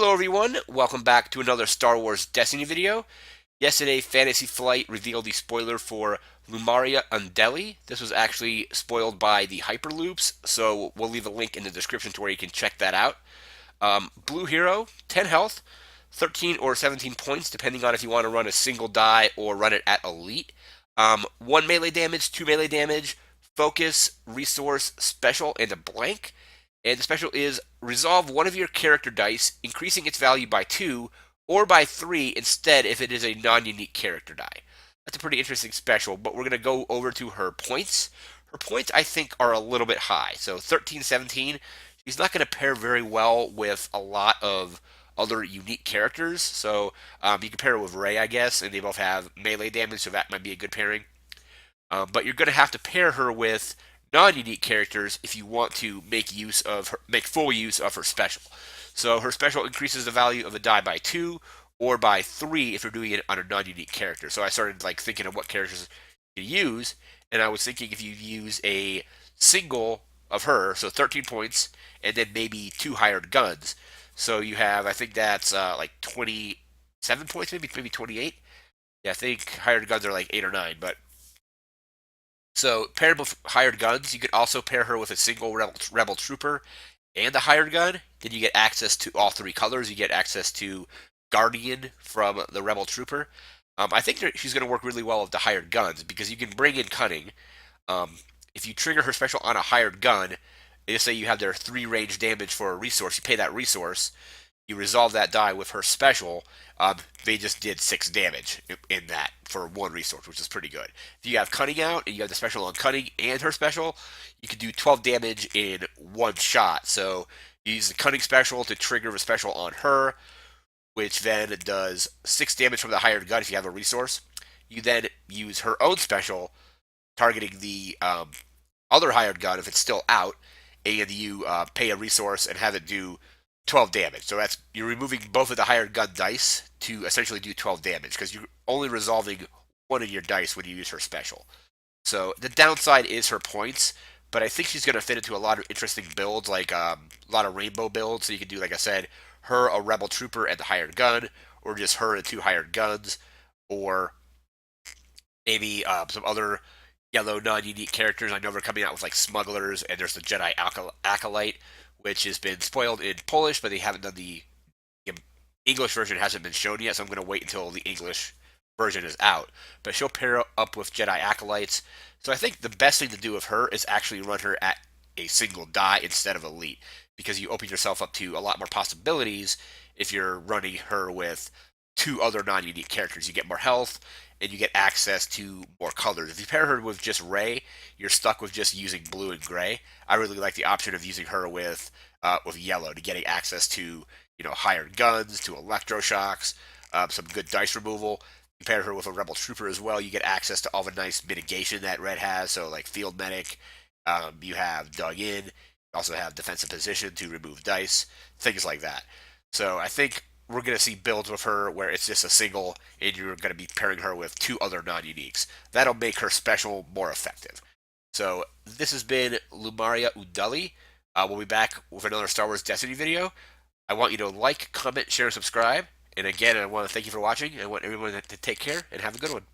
Hello everyone, welcome back to another Star Wars Destiny video. Yesterday, Fantasy Flight revealed the spoiler for Luminara Unduli. This was actually spoiled by the Hyperloops, so we'll leave a link in the description to where you can check that out. Blue Hero, 10 health, 13 or 17 points, depending on if you want to run a single die or run it at Elite. 1 melee damage, 2 melee damage, focus, resource, special, and a blank. And the special is resolve one of your character dice, increasing its value by 2 or by 3 instead if it is a non-unique character die. That's a pretty interesting special, but we're going to go over to her points. Her points, I think, are a little bit high. So 13, 17, she's not going to pair very well with a lot of other unique characters. So you can pair her with Rey, I guess, and they both have melee damage, so that might be a good pairing. But you're going to have to pair her with non-unique characters if you want to make full use of her special. So her special increases the value of a die by 2 or by 3 if you're doing it on a non-unique character. So I started thinking of what characters to use, and I was thinking if you use a single of her, so 13 points, and then maybe 2 hired guns. So you have, I think that's 27 points, maybe 28. Yeah, I think hired guns are like 8 or 9, but so paired with hired guns, you could also pair her with a single rebel trooper and a hired gun. Then you get access to all 3 colors. You get access to Guardian from the rebel trooper. I think she's going to work really well with the hired guns because you can bring in cunning. If you trigger her special on a hired gun, just say you have their 3 range damage for a resource, you pay that resource, you resolve that die with her special, they just did 6 damage in that for 1 resource, which is pretty good. If you have Cunning out and you have the special on Cunning and her special, you can do 12 damage in 1 shot. So you use the Cunning special to trigger the special on her, which then does 6 damage from the hired gun if you have a resource. You then use her own special, targeting the other hired gun if it's still out, and you pay a resource and have it do 12 damage. So you're removing both of the hired gun dice to essentially do 12 damage because you're only resolving one of your dice when you use her special. So the downside is her points, but I think she's going to fit into a lot of interesting builds, like a lot of rainbow builds. So you can do, like I said, her, a rebel trooper, and the hired gun, or just her and 2 hired guns, or maybe some other yellow non-unique characters. I know they're coming out with smugglers, and there's the Jedi acolyte, which has been spoiled in Polish, but they haven't done the English version hasn't been shown yet, so I'm going to wait until the English version is out. But she'll pair up with Jedi acolytes. So I think the best thing to do with her is actually run her at a single die instead of elite, because you open yourself up to a lot more possibilities if you're running her with 2 other non-unique characters. You get more health, and you get access to more colors. If you pair her with just Rey, you're stuck with just using blue and gray. I really like the option of using her with yellow to getting access to hired guns, to electroshocks, some good dice removal. You pair her with a rebel trooper as well. You get access to all the nice mitigation that Red has. So like field medic, you have dug in. You also have defensive position to remove dice, things like that. So I think we're going to see builds with her where it's just a single and you're going to be pairing her with 2 other non-uniques. That'll make her special more effective. So this has been Luminara Unduli. We'll be back with another Star Wars Destiny video. I want you to like, comment, share, and subscribe. And again, I want to thank you for watching. I want everyone to take care and have a good one.